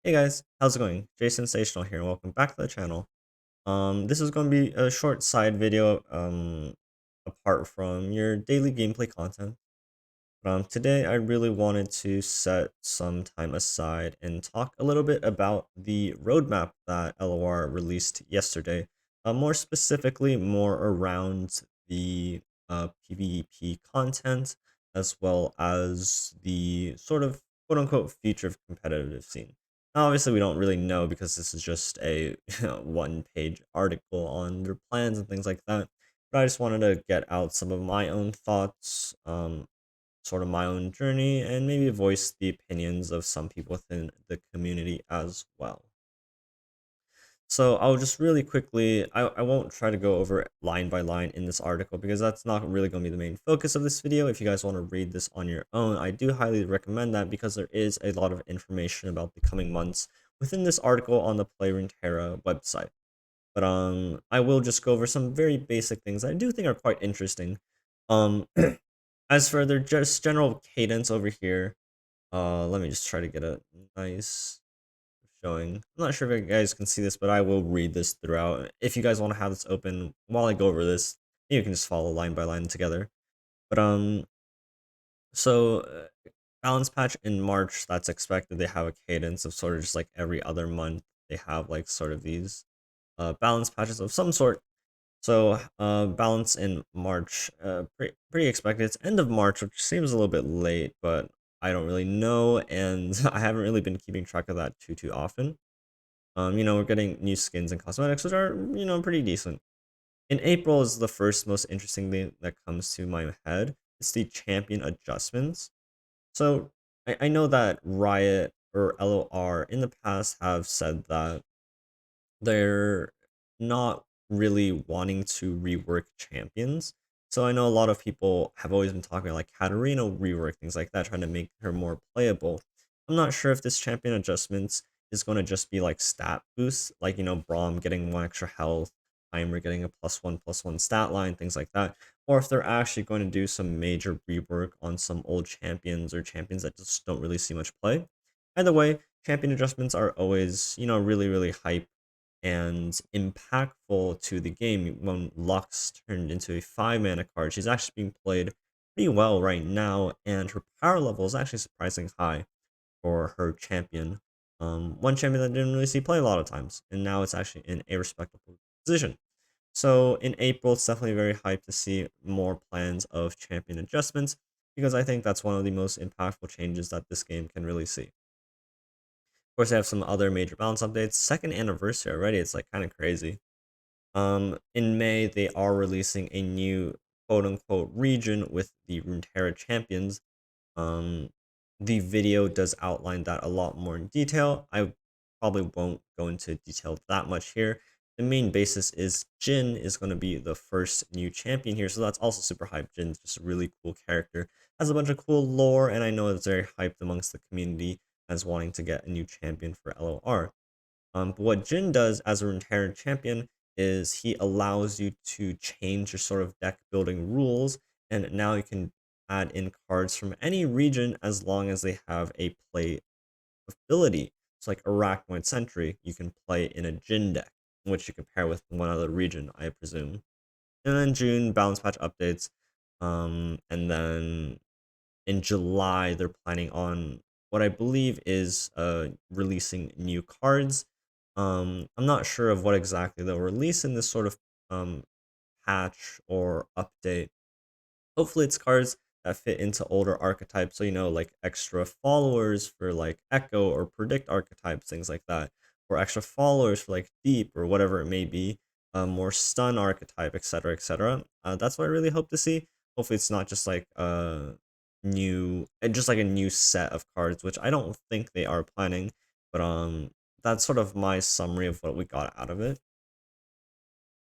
Hey guys, how's it going? Jay Sensational here, and welcome back to the channel. This is going to be a short side video, apart from your daily gameplay content. Today I really wanted to set some time aside and talk a little bit about the roadmap that LOR released yesterday. More specifically, more around the PvP content, as well as the sort of quote unquote future of competitive scene. Now, obviously, we don't really know because this is just a one-page article on their plans and things like that. But I just wanted to get out some of my own thoughts, sort of my own journey, and maybe voice the opinions of some people within the community as well. So I'll just really quickly, I won't try to go over line by line in this article because that's not really going to be the main focus of this video. If you guys want to read this on your own, I do highly recommend that because there is a lot of information about the coming months within this article on the Terra website. But I will just go over some very basic things I do think are quite interesting. Um, as for their just general cadence over here, let me just try to get a nice showing. I'm not sure if you guys can see this, but I will read this throughout. If you guys want to have this open while I go over this, you can just follow line by line together. But so balance patch in March, that's expected. They have a cadence of sort of just like every other month. They have like sort of these balance patches of some sort. So balance in March, pretty expected. It's end of March, which seems a little bit late, but I don't really know, and I haven't really been keeping track of that too often. We're getting new skins and cosmetics, which are, pretty decent. In April is the first most interesting thing that comes to my head. It's the champion adjustments. So I know that Riot or LOR in the past have said that they're not really wanting to rework champions. So I know a lot of people have always been talking about like Katarina rework, things like that, trying to make her more playable. I'm not sure if this champion adjustments is going to just be like stat boosts, like, Braum getting 1 extra health, Heimer getting a +1/+1 stat line, things like that, or if they're actually going to do some major rework on some old champions or champions that just don't really see much play. Either way, champion adjustments are always, really, really hype and impactful to the game. When Lux turned into a 5 mana card, she's actually being played pretty well right now, and her power level is actually surprisingly high for her champion. One champion that didn't really see play a lot of times, and now it's actually in a respectable position. So in April, it's definitely very hyped to see more plans of champion adjustments, because I think that's one of the most impactful changes that this game can really see. Of course, I have some other major balance updates. Second anniversary already. It's like kind of crazy. In May, they are releasing a new quote unquote region with the Runeterra champions. Um, the video does outline that a lot more in detail. I probably won't go into detail that much here. The main basis is Jhin is going to be the first new champion here, so that's also super hyped. Jin's just a really cool character, has a bunch of cool lore, and I know it's very hyped amongst the community as wanting to get a new champion for LOR. But what Jhin does as a Runeterra champion is he allows you to change your sort of deck building rules, and now you can add in cards from any region as long as they have a play ability. So like Arachnoid Sentry, you can play in a Jhin deck, which you can pair with one other region, I presume. And then June, balance patch updates. And then in July, they're planning on what I believe is releasing new cards. I'm not sure of what exactly they'll release in this sort of patch or update. Hopefully, it's cards that fit into older archetypes. So, like extra followers for like Echo or Predict archetypes, things like that, or extra followers for like Deep or whatever it may be. More stun archetype, etc., etc. That's what I really hope to see. Hopefully, it's not just like just like a new set of cards, which I don't think they are planning. But that's sort of my summary of what we got out of it.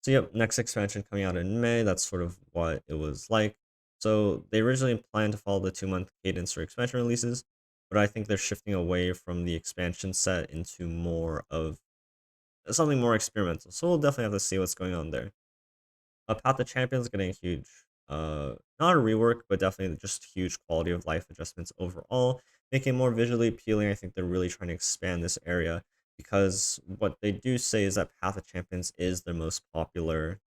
So yep, next expansion coming out in May. That's sort of what it was like. So they originally planned to follow the 2 month cadence for expansion releases, but I think they're shifting away from the expansion set into more of something more experimental. So we'll definitely have to see what's going on there. Path of Champions getting a huge, not a rework, but definitely just huge quality of life adjustments overall. make it more visually appealing. I think they're really trying to expand this area because what they do say is that Path of Champions is their most popular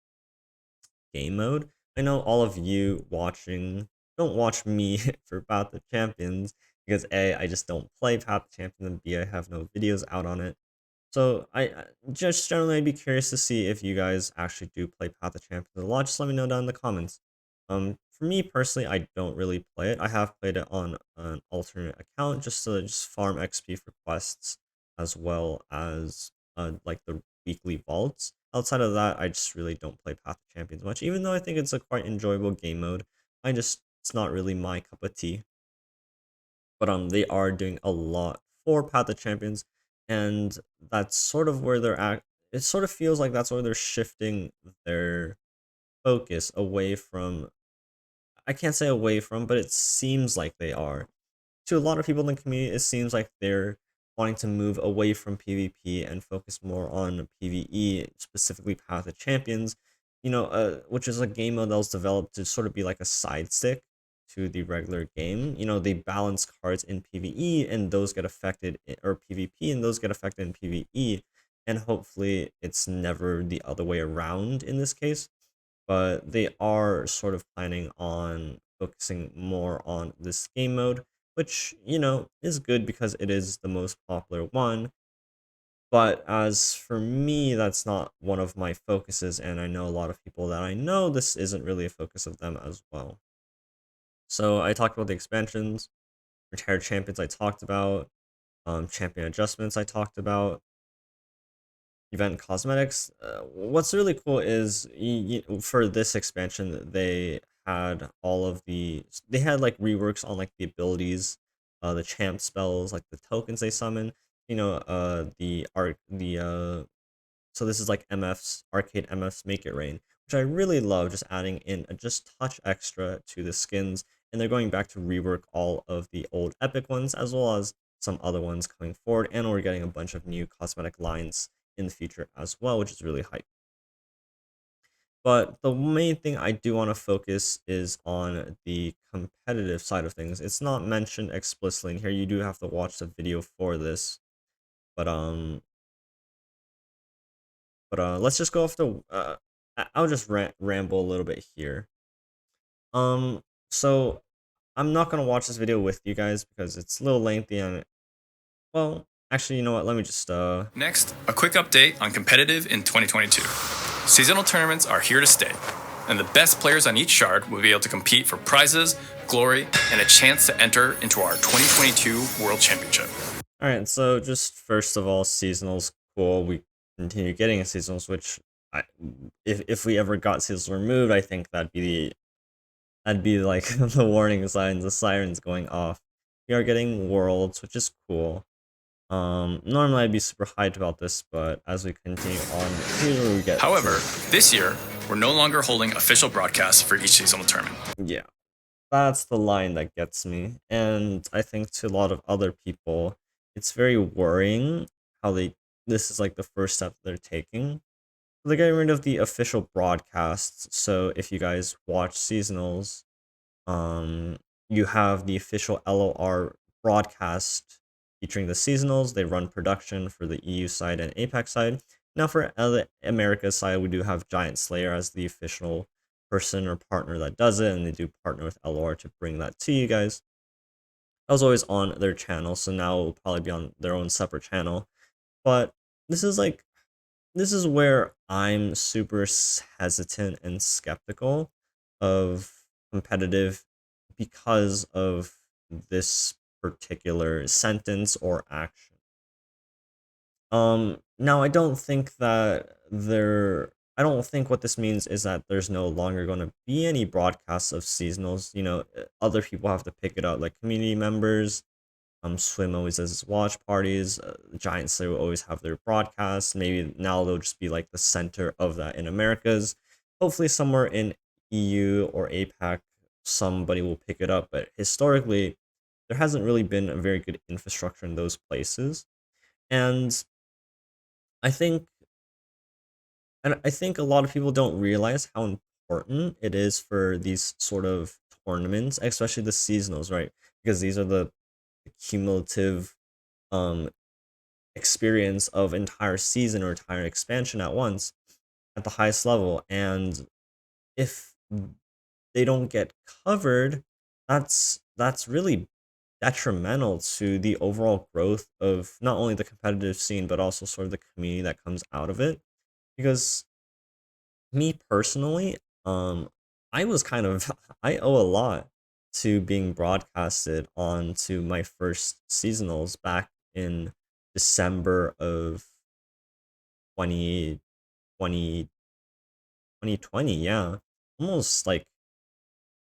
game mode. I know all of you watching don't watch me for Path of Champions because A, I just don't play Path of Champions, and B, I have no videos out on it. So just generally I'd be curious to see if you guys actually do play Path of Champions a lot. Just let me know down in the comments. For me personally, I don't really play it. I have played it on an alternate account just to just farm XP for quests as well as like the weekly vaults. Outside of that, I just really don't play Path of Champions much, even though I think it's a quite enjoyable game mode. It's not really my cup of tea. But they are doing a lot for Path of Champions, and that's sort of where they're at. It sort of feels like that's where they're shifting their focus away from. I can't say away from, but it seems like they are. To a lot of people in the community, it seems like they're wanting to move away from PvP and focus more on PvE, specifically Path of Champions, which is a game mode that was developed to sort of be like a side stick to the regular game. They balance cards in PvE and those get affected, or PvP and those get affected in PvE, and hopefully it's never the other way around in this case, but they are sort of planning on focusing more on this game mode, which, is good because it is the most popular one. But as for me, that's not one of my focuses, and I know a lot of people that I know this isn't really a focus of them as well. So I talked about the expansions, retired champions I talked about, champion adjustments I talked about, event cosmetics. What's really cool is for this expansion, they had like reworks on like the abilities, the champ spells, like the tokens they summon. The art, the so this is like MF's arcade MF's Make It Rain, which I really love. Just adding in a just touch extra to the skins, and they're going back to rework all of the old epic ones as well as some other ones coming forward, and we're getting a bunch of new cosmetic lines in the future as well, which is really hype. But the main thing I do want to focus is on the competitive side of things. It's not mentioned explicitly in here. You do have to watch the video for this. But let's just go off the I'll just ramble a little bit here. So I'm not gonna watch this video with you guys because it's a little lengthy, and well, actually, you know what? Let me just Next, a quick update on competitive in 2022. Seasonal tournaments are here to stay, and the best players on each shard will be able to compete for prizes, glory, and a chance to enter into our 2022 World Championship. All right, so just first of all, seasonals cool. We continue getting seasonals, which if we ever got seasonals removed, I think that'd be like the warning signs, the sirens going off. We are getting worlds, which is cool. Normally I'd be super hyped about this, but as we continue on, here's where we get. However, this year we're no longer holding official broadcasts for each seasonal tournament. Yeah, that's the line that gets me, and I think to a lot of other people, it's very worrying how this is like the first step they're taking. They're getting rid of the official broadcasts. So if you guys watch seasonals, um, you have the official LOR broadcast featuring the seasonals. They run production for the EU side and APAC side. Now for the America side, we do have Giant Slayer as the official person or partner that does it, and they do partner with LOR to bring that to you guys. I was always on their channel, so now it will probably be on their own separate channel. But this is where I'm super hesitant and skeptical of competitive because of this particular sentence or action. Now I don't think what this means is that there's no longer going to be any broadcasts of seasonals. Other people have to pick it up, like community members. Swim always does his watch parties. Giant Slayer will always have their broadcasts. Maybe now they'll just be like the center of that in Americas. Hopefully, somewhere in EU or APAC, somebody will pick it up. But historically, there hasn't really been a very good infrastructure in those places. And I think, I think a lot of people don't realize how important it is for these sort of tournaments, especially the seasonals, right? Because these are the the cumulative um experience of entire season or entire expansion at once at the highest level. And if they don't get covered, that's really detrimental to the overall growth of not only the competitive scene but also sort of the community that comes out of it. Because me personally, I was kind of I owe a lot to being broadcasted on to my first seasonals back in December of 20 20 2020. Yeah, almost like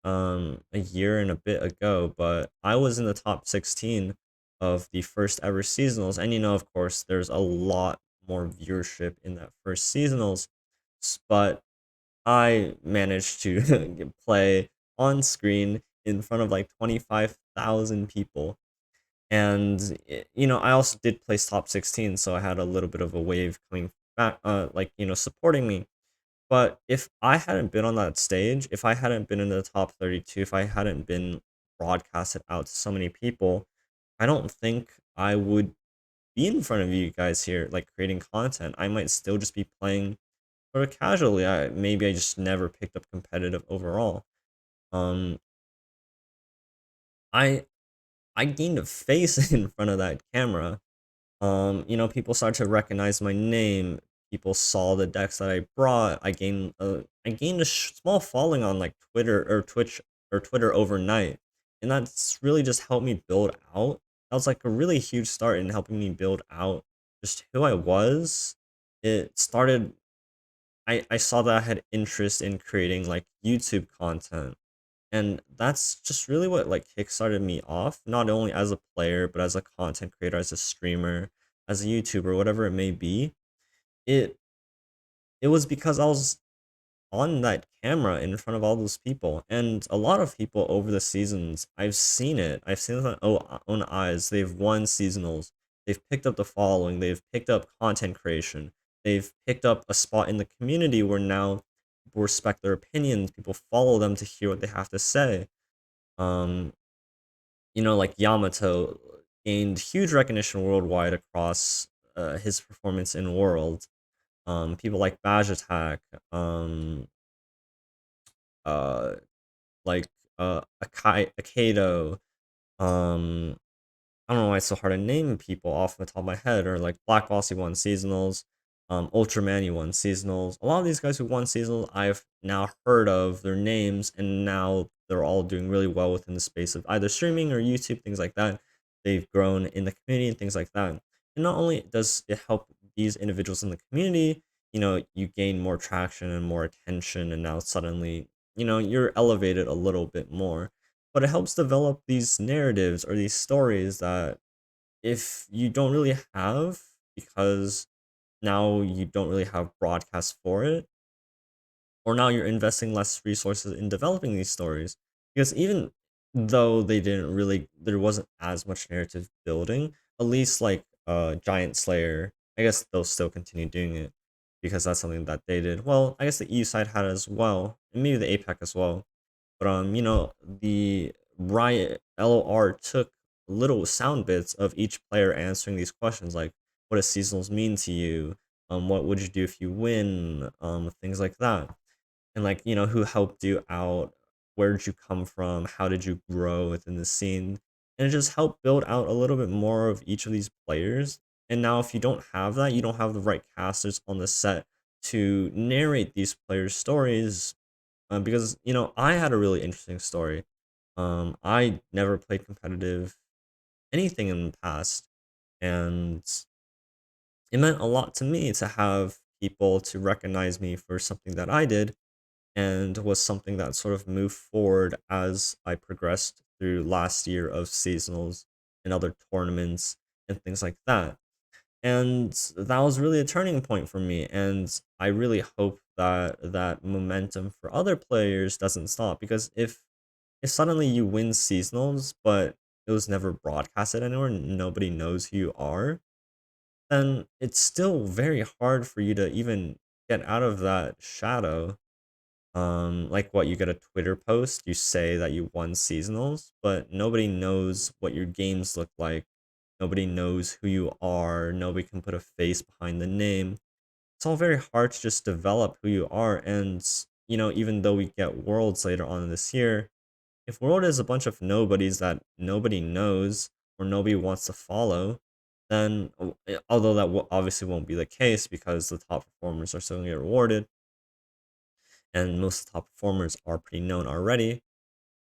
a year and a bit ago, but I was in the top 16 of the first ever seasonals. And of course, there's a lot more viewership in that first seasonals, but I managed to play on screen in front of like 25,000 people. And I also did place top 16, so I had a little bit of a wave coming back, like, supporting me. But if I hadn't been on that stage, if I hadn't been in the top 32, if I hadn't been broadcasted out to so many people, I don't think I would be in front of you guys here, like creating content. I might still just be playing sort of casually. Maybe I just never picked up competitive overall. Um, I I gained a face in front of that camera. People started to recognize my name. People saw the decks that I brought. I gained a small following on like Twitter or Twitch or Twitter overnight, and that's really just helped me build out. That was like a really huge start in helping me build out just who I was. It started. I saw that I had interest in creating like YouTube content, and that's just really what like kickstarted me off, not only as a player, but as a content creator, as a streamer, as a YouTuber, whatever it may be. It it was because I was on that camera in front of all those people, and a lot of people over the seasons, I've seen it. I've seen it with my own eyes. They've won seasonals. They've picked up the following. They've picked up content creation. They've picked up a spot in the community where now people respect their opinions. People follow them to hear what they have to say. Um, like Yamato gained huge recognition worldwide across his performance in World. People like Baj Attack, uh, like Akado, um, I don't know why it's so hard to name people off the top of my head, or like Black Bossy won seasonals, Ultraman you won seasonals. A lot of these guys who won seasonals, I've now heard of their names, and now they're all doing really well within the space of either streaming or YouTube, things like that. They've grown in the community and things like that. And not only does it help these individuals in the community, you gain more traction and more attention, and now suddenly, you're elevated a little bit more, but it helps develop these narratives or these stories that if you don't really have, because now you don't really have broadcast for it, or now you're investing less resources in developing these stories, because even though there wasn't as much narrative building, at least like Giant Slayer, I guess they'll still continue doing it because that's something that they did well. I guess the EU side had as well, and maybe the APAC as well. But the Riot LOR took little sound bits of each player answering these questions, like what does seasonals mean to you? What would you do if you win? Things like that. And like, who helped you out? Where did you come from? How did you grow within the scene? And it just helped build out a little bit more of each of these players. And now if you don't have that, you don't have the right casters on the set to narrate these players' stories, because I had a really interesting story. I never played competitive anything in the past, and it meant a lot to me to have people to recognize me for something that I did, and was something that sort of moved forward as I progressed through last year of seasonals and other tournaments and things like that. And that was really a turning point for me, and I really hope that that momentum for other players doesn't stop, because if suddenly you win seasonals but it was never broadcasted anywhere and nobody knows who you are, then it's still very hard for you to even get out of that shadow. Like what, you get a Twitter post, you say that you won seasonals, but nobody knows what your games look like. Nobody knows who you are. Nobody can put a face behind the name. It's all very hard to just develop who you are. And, even though we get Worlds later on this year, if World is a bunch of nobodies that nobody knows or nobody wants to follow, then, although that obviously won't be the case because the top performers are still going to get rewarded, and most of the top performers are pretty known already.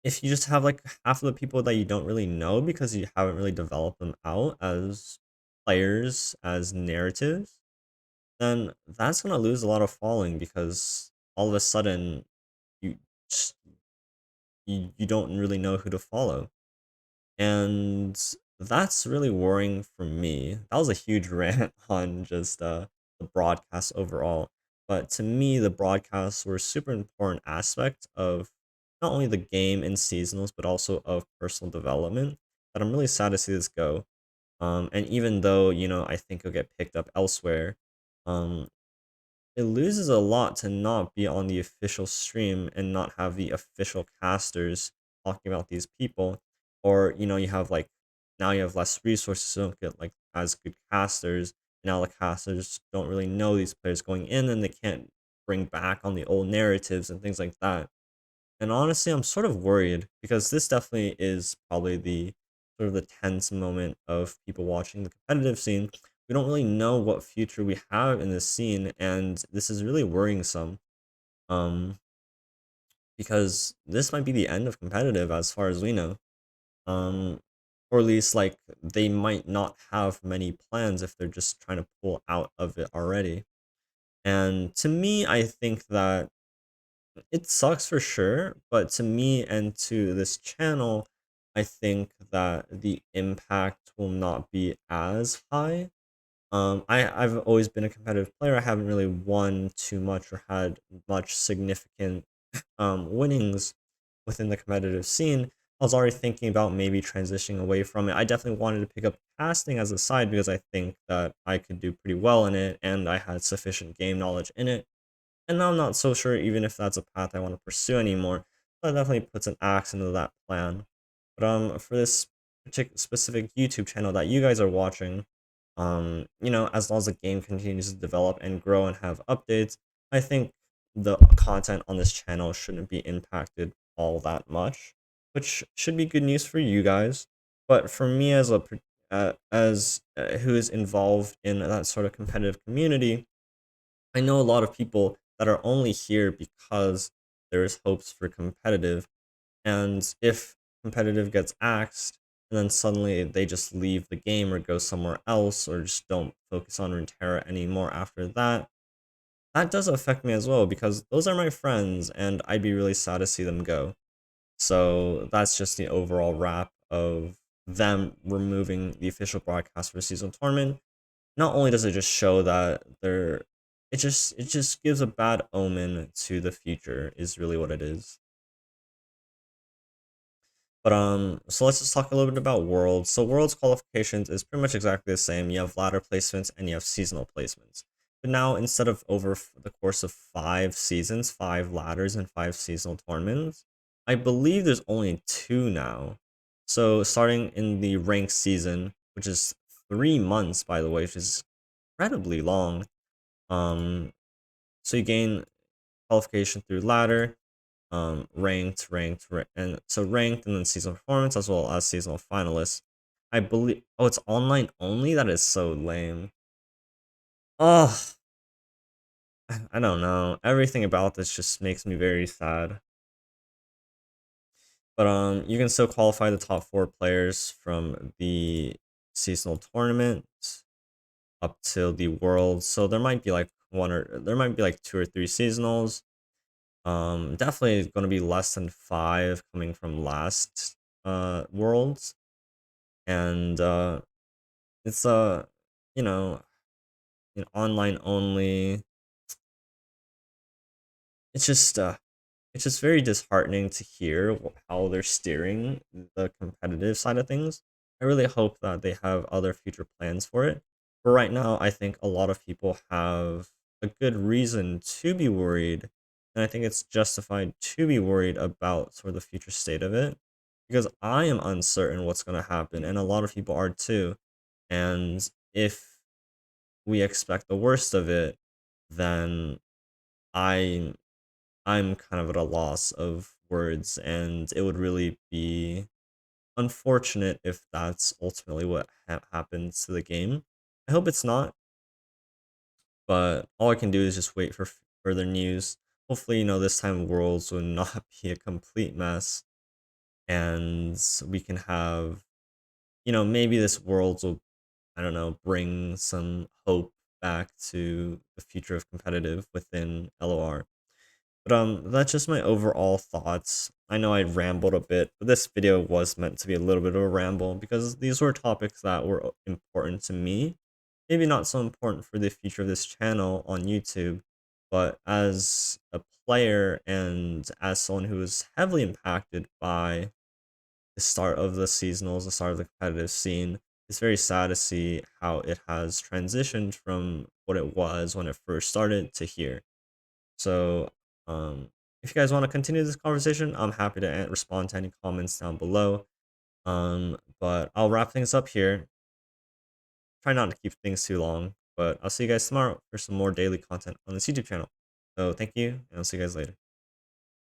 If you just have like half of the people that you don't really know because you haven't really developed them out as players, as narratives, then that's gonna lose a lot of following because all of a sudden you just, you don't really know who to follow. And that's really worrying for me. That was a huge rant on just the broadcast overall. But to me, the broadcasts were a super important aspect of not only the game and seasonals, but also of personal development. But I'm really sad to see this go. And even though, I think it'll get picked up elsewhere, um, it loses a lot to not be on the official stream and not have the official casters talking about these people. Or, you have like, now you have less resources, so you don't get like as good casters. Now the casters don't really know these players going in, and they can't bring back on the old narratives and things like that. And honestly, I'm sort of worried because this definitely is probably the sort of the tense moment of people watching the competitive scene. We don't really know what future we have in this scene, and this is really worrisome. Um, because this might be the end of competitive as far as we know. Um, or at least like they might not have many plans if they're just trying to pull out of it already. And to me, I think that it sucks for sure, but to me and to this channel, I think that the impact will not be as high. I've always been a competitive player. I haven't really won too much or had much significant winnings within the competitive scene. I was already thinking about maybe transitioning away from it. I definitely wanted to pick up casting as a side because I think that I could do pretty well in it and I had sufficient game knowledge in it. And now I'm not so sure even if that's a path I want to pursue anymore. That definitely puts an axe into that plan. But for this particular specific YouTube channel that you guys are watching, as long as the game continues to develop and grow and have updates, I think the content on this channel shouldn't be impacted all that much, which should be good news for you guys. But for me as who is involved in that sort of competitive community, I know a lot of people that are only here because there is hopes for competitive, and if competitive gets axed, and then suddenly they just leave the game or go somewhere else or just don't focus on Runeterra anymore after that, that does affect me as well because those are my friends and I'd be really sad to see them go. So that's just the overall wrap of them removing the official broadcast for the season tournament. Not only does it just show that it just gives a bad omen to the future is really what it is. But so let's just talk a little bit about Worlds. So Worlds qualifications is pretty much exactly the same. You have ladder placements and you have seasonal placements. But now instead of over the course of 5 seasons, 5 ladders and 5 seasonal tournaments, I believe there's only 2 now. So starting in the ranked season, which is 3 months by the way, which is incredibly long. Um, so you gain qualification through ladder, and so ranked, and then seasonal performance as well as seasonal finalists. I believe. Oh, it's online only. That is so lame. Oh, I don't know. Everything about this just makes me very sad. But you can still qualify the top 4 players from the seasonal tournament up till the world. So there might be like there might be like 2 or 3 seasonals. Definitely going to be less than 5 coming from last worlds, and it's you know, online only. It's just it's just very disheartening to hear how they're steering the competitive side of things. I really hope that they have other future plans for it. But right now, I think a lot of people have a good reason to be worried And I think it's justified to be worried about sort of the future state of it because I am uncertain what's going to happen, and a lot of people are too. And if we expect the worst of it, then I I'm kind of at a loss of words, and it would really be unfortunate if that's ultimately what happens to the game. I hope it's not, but all I can do is just wait for further news. Hopefully, this time Worlds will not be a complete mess, and we can have, maybe this Worlds will, I don't know, bring some hope back to the future of competitive within LOR. But that's just my overall thoughts. I know I rambled a bit, but this video was meant to be a little bit of a ramble because these were topics that were important to me. Maybe not so important for the future of this channel on YouTube, but as a player and as someone who was heavily impacted by the start of the seasonals, the start of the competitive scene, it's very sad to see how it has transitioned from what it was when it first started to here. So, if you guys want to continue this conversation, I'm happy to respond to any comments down below. But I'll wrap things up here. Try not to keep things too long, but I'll see you guys tomorrow for some more daily content on this YouTube channel. So, thank you, and I'll see you guys later.